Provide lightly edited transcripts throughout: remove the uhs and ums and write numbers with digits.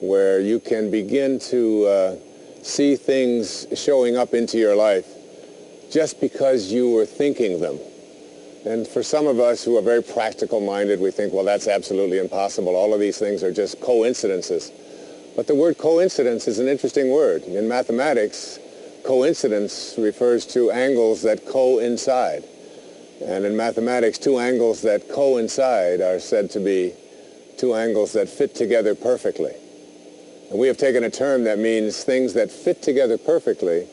where you can begin to see things showing up into your life just because you were thinking them. And for some of us who are very practical minded, we think, well, that's absolutely impossible. All of these things are just coincidences. But the word coincidence is an interesting word. In mathematics, coincidence refers to angles that coincide. And in mathematics, two angles that coincide are said to be two angles that fit together perfectly. And we have taken a term that means things that fit together perfectly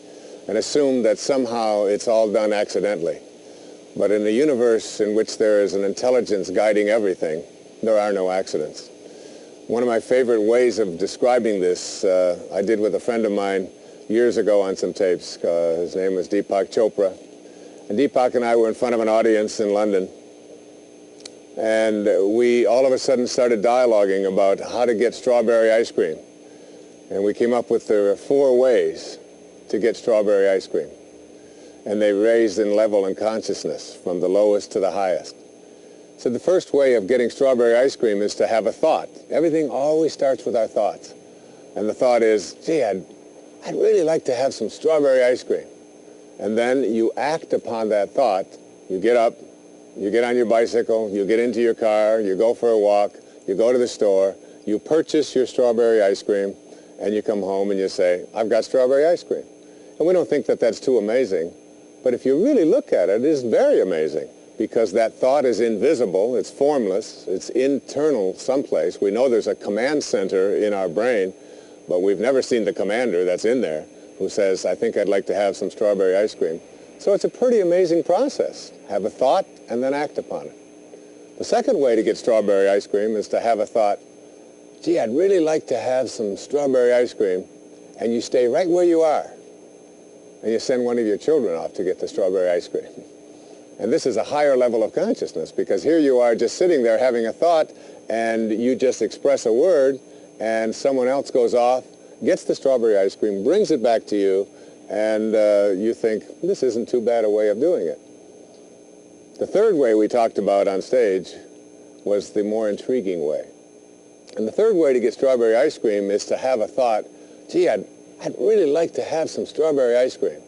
and assume that somehow it's all done accidentally. But in a universe in which there is an intelligence guiding everything, there are no accidents. One of my favorite ways of describing this, I did with a friend of mine years ago on some tapes. His name was Deepak Chopra. And Deepak and I were in front of an audience in London. And we all of a sudden started dialoguing about how to get strawberry ice cream. And we came up with there are 4 ways to get strawberry ice cream. And they raised in level and consciousness from the lowest to the highest. So the first way of getting strawberry ice cream is to have a thought. Everything always starts with our thoughts. And the thought is, gee, I'd really like to have some strawberry ice cream. And then you act upon that thought. You get up, you get on your bicycle, you get into your car, you go for a walk, you go to the store, you purchase your strawberry ice cream, and you come home and you say, I've got strawberry ice cream. And we don't think that that's too amazing. But if you really look at it, it is very amazing, because that thought is invisible, it's formless, it's internal someplace. We know there's a command center in our brain, but we've never seen the commander that's in there who says, I think I'd like to have some strawberry ice cream. So it's a pretty amazing process. Have a thought and then act upon it. The second way to get strawberry ice cream is to have a thought, gee, I'd really like to have some strawberry ice cream, and you stay right where you are. And you send one of your children off to get the strawberry ice cream. And this is a higher level of consciousness, because here you are just sitting there having a thought, and you just express a word, and someone else goes off, gets the strawberry ice cream, brings it back to you, and you think, this isn't too bad a way of doing it. The third way we talked about on stage was the more intriguing way. And the third way to get strawberry ice cream is to have a thought, gee, I'd really like to have some strawberry ice cream.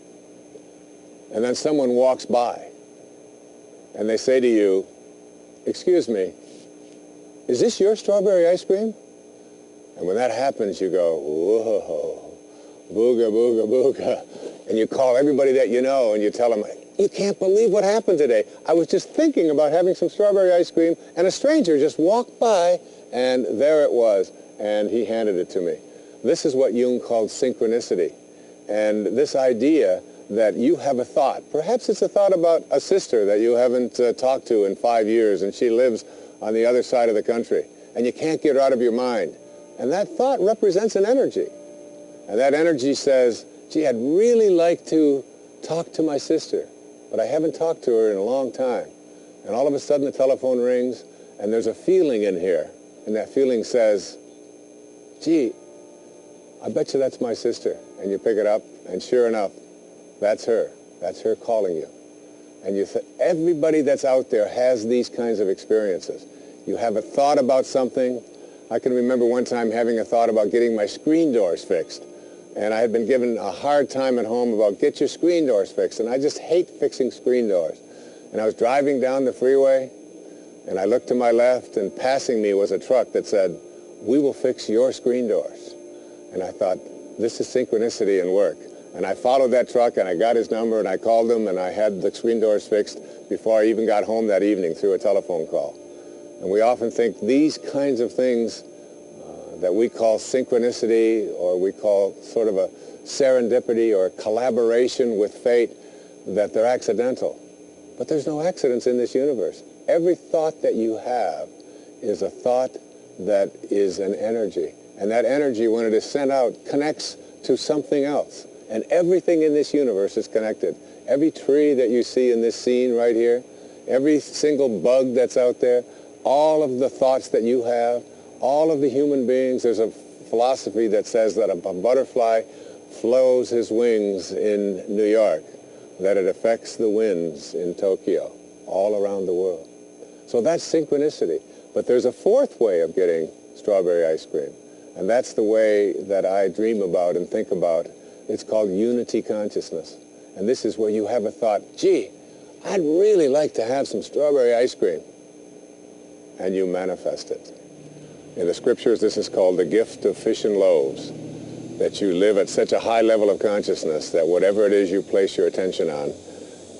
And then someone walks by and they say to you, excuse me, is this your strawberry ice cream? And when that happens, you go, whoa, booga, booga, booga. And you call everybody that you know and you tell them, you can't believe what happened today. I was just thinking about having some strawberry ice cream, and a stranger just walked by, and there it was, and he handed it to me. This is what Jung called synchronicity. And this idea that you have a thought. Perhaps it's a thought about a sister that you haven't talked to in 5 years, and she lives on the other side of the country, and you can't get her out of your mind. And that thought represents an energy. And that energy says, gee, I'd really like to talk to my sister, but I haven't talked to her in a long time. And all of a sudden the telephone rings, and there's a feeling in here. And that feeling says, gee, I bet you that's my sister. And you pick it up, and sure enough, that's her. That's her calling you. And everybody that's out there has these kinds of experiences. You have a thought about something. I can remember one time having a thought about getting my screen doors fixed. And I had been given a hard time at home about get your screen doors fixed. And I just hate fixing screen doors. And I was driving down the freeway, and I looked to my left, and passing me was a truck that said, we will fix your screen doors. And I thought, this is synchronicity in work. And I followed that truck, and I got his number, and I called him, and I had the screen doors fixed before I even got home that evening through a telephone call. And we often think these kinds of things that we call synchronicity, or we call sort of a serendipity or collaboration with fate, that they're accidental. But there's no accidents in this universe. Every thought that you have is a thought that is an energy. And that energy, when it is sent out, connects to something else. And everything in this universe is connected. Every tree that you see in this scene right here, every single bug that's out there, all of the thoughts that you have, all of the human beings. There's a philosophy that says that a butterfly flows his wings in New York, that it affects the winds in Tokyo, all around the world. So that's synchronicity. But there's a fourth way of getting strawberry ice cream, And that's the way that I dream about and think about. It's called unity consciousness. And this is where you have a thought, gee, I'd really like to have some strawberry ice cream. And you manifest it. In the scriptures, this is called the gift of fish and loaves, that you live at such a high level of consciousness that whatever it is you place your attention on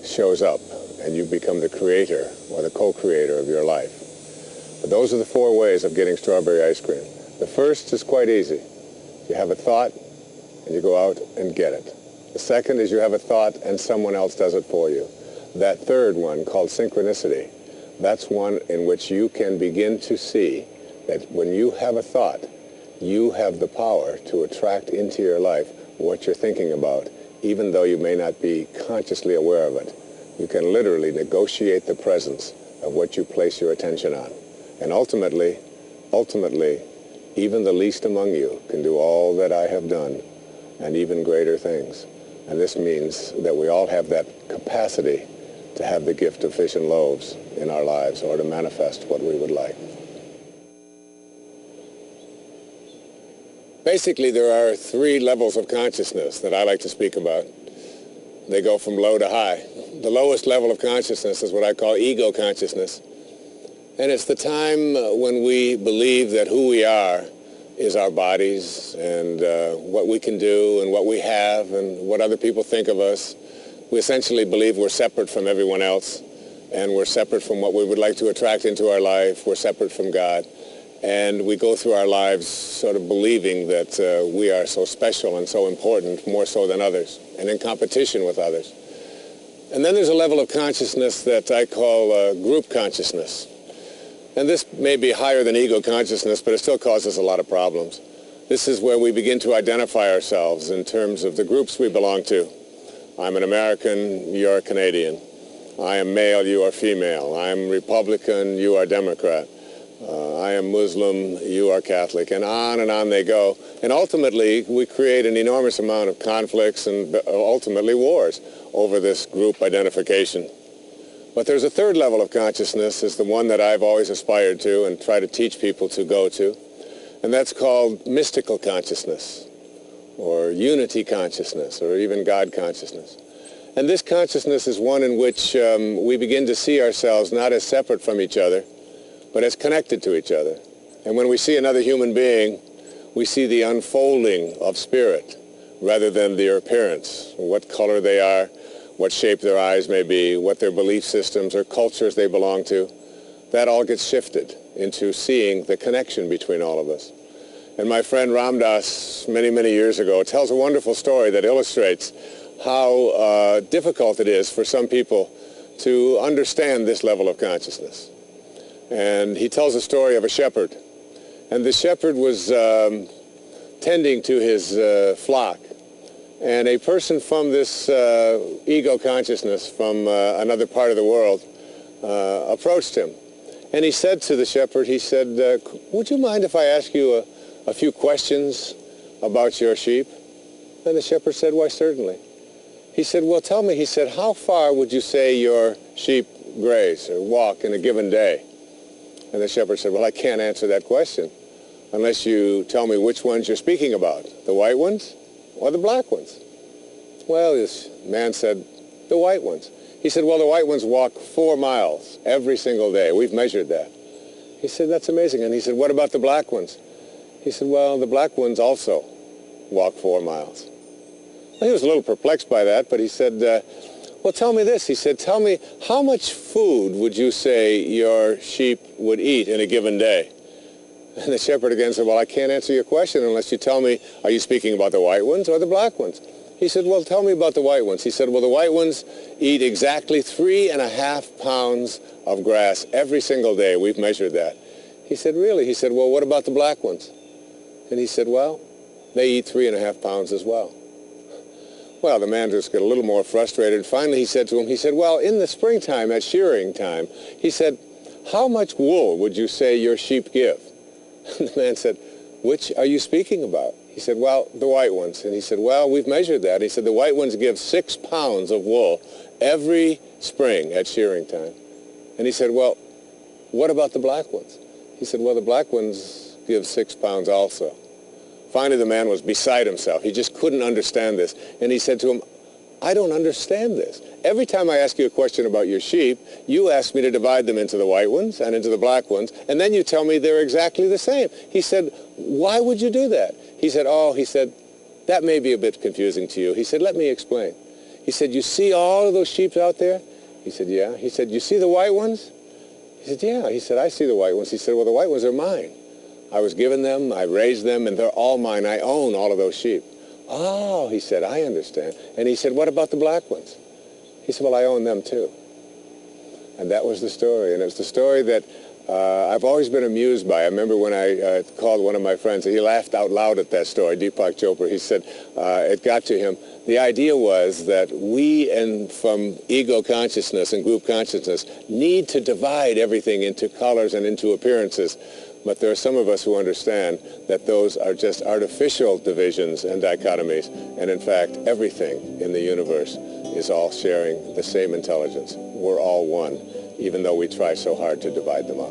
shows up, and you become the creator or the co-creator of your life. But those are the 4 ways of getting strawberry ice cream. The first is quite easy. You have a thought, and you go out and get it. The second is you have a thought, and someone else does it for you. That third one, called synchronicity, that's one in which you can begin to see that when you have a thought, you have the power to attract into your life what you're thinking about, even though you may not be consciously aware of it. You can literally negotiate the presence of what you place your attention on. And ultimately, even the least among you can do all that I have done and even greater things. And this means that we all have that capacity to have the gift of fish and loaves in our lives, or to manifest what we would like. Basically, there are 3 levels of consciousness that I like to speak about. They go from low to high. The lowest level of consciousness is what I call ego consciousness. And it's the time when we believe that who we are is our bodies and what we can do and what we have and what other people think of us. We essentially believe we're separate from everyone else, and we're separate from what we would like to attract into our life. We're separate from God. And we go through our lives sort of believing that we are so special and so important, more so than others, and in competition with others. And then there's a level of consciousness that I call group consciousness. And this may be higher than ego consciousness, but it still causes a lot of problems. This is where we begin to identify ourselves in terms of the groups we belong to. I'm an American, you're a Canadian. I am male, you are female. I'm Republican, you are Democrat. I am Muslim, you are Catholic, and on they go. And ultimately, we create an enormous amount of conflicts and ultimately wars over this group identification. But there's a third level of consciousness, is the one that I've always aspired to and try to teach people to go to, and that's called mystical consciousness, or unity consciousness, or even God consciousness. And this consciousness is one in which we begin to see ourselves not as separate from each other, but as connected to each other. And when we see another human being, we see the unfolding of spirit rather than their appearance, what color they are, what shape their eyes may be, what their belief systems or cultures they belong to. That all gets shifted into seeing the connection between all of us. And my friend Ram Dass, many, many years ago, tells a wonderful story that illustrates how difficult it is for some people to understand this level of consciousness. And he tells a story of a shepherd. And the shepherd was tending to his flock. And a person from this ego consciousness from another part of the world approached him. And he said to the shepherd, he said, would you mind if I ask you a few questions about your sheep? And the shepherd said, why, certainly. He said, well, tell me, he said, how far would you say your sheep graze or walk in a given day? And the shepherd said, well, I can't answer that question unless you tell me which ones you're speaking about, the white ones or the black ones. Well, this man said, the white ones. He said, well, the white ones walk 4 miles every single day. We've measured that. He said, that's amazing. And he said, what about the black ones? He said, well, the black ones also walk 4 miles. Well, he was a little perplexed by that, but he said, well, tell me this. He said, tell me, how much food would you say your sheep would eat in a given day? And the shepherd again said, well, I can't answer your question unless you tell me, are you speaking about the white ones or the black ones? He said, well, tell me about the white ones. He said, well, the white ones eat exactly 3.5 pounds of grass every single day. We've measured that. He said, really? He said, well, what about the black ones? And he said, well, they eat 3.5 pounds as well. Well, the man just got a little more frustrated. Finally, he said to him, he said, well, in the springtime, at shearing time, he said, how much wool would you say your sheep give? And the man said, which are you speaking about? He said, well, the white ones. And he said, well, we've measured that. He said, the white ones give 6 pounds of wool every spring at shearing time. And he said, well, what about the black ones? He said, well, the black ones give 6 pounds also. Finally, the man was beside himself. He just couldn't understand this. And he said to him, I don't understand this. Every time I ask you a question about your sheep, you ask me to divide them into the white ones and into the black ones, and then you tell me they're exactly the same. He said, why would you do that? He said, that may be a bit confusing to you. He said, let me explain. He said, you see all of those sheep out there? He said, yeah. He said, you see the white ones? He said, yeah. He said, I see the white ones. He said, well, the white ones are mine. I was given them, I raised them, and they're all mine. I own all of those sheep. Oh, he said, I understand. And he said, what about the black ones? He said, well, I own them too. And that was the story. And it was the story that I've always been amused by. I remember when I called one of my friends, and he laughed out loud at that story, Deepak Chopra. He said it got to him. The idea was that we, and from ego consciousness and group consciousness, need to divide everything into colors and into appearances. But there are some of us who understand that those are just artificial divisions and dichotomies. And in fact, everything in the universe is all sharing the same intelligence. We're all one, even though we try so hard to divide them up.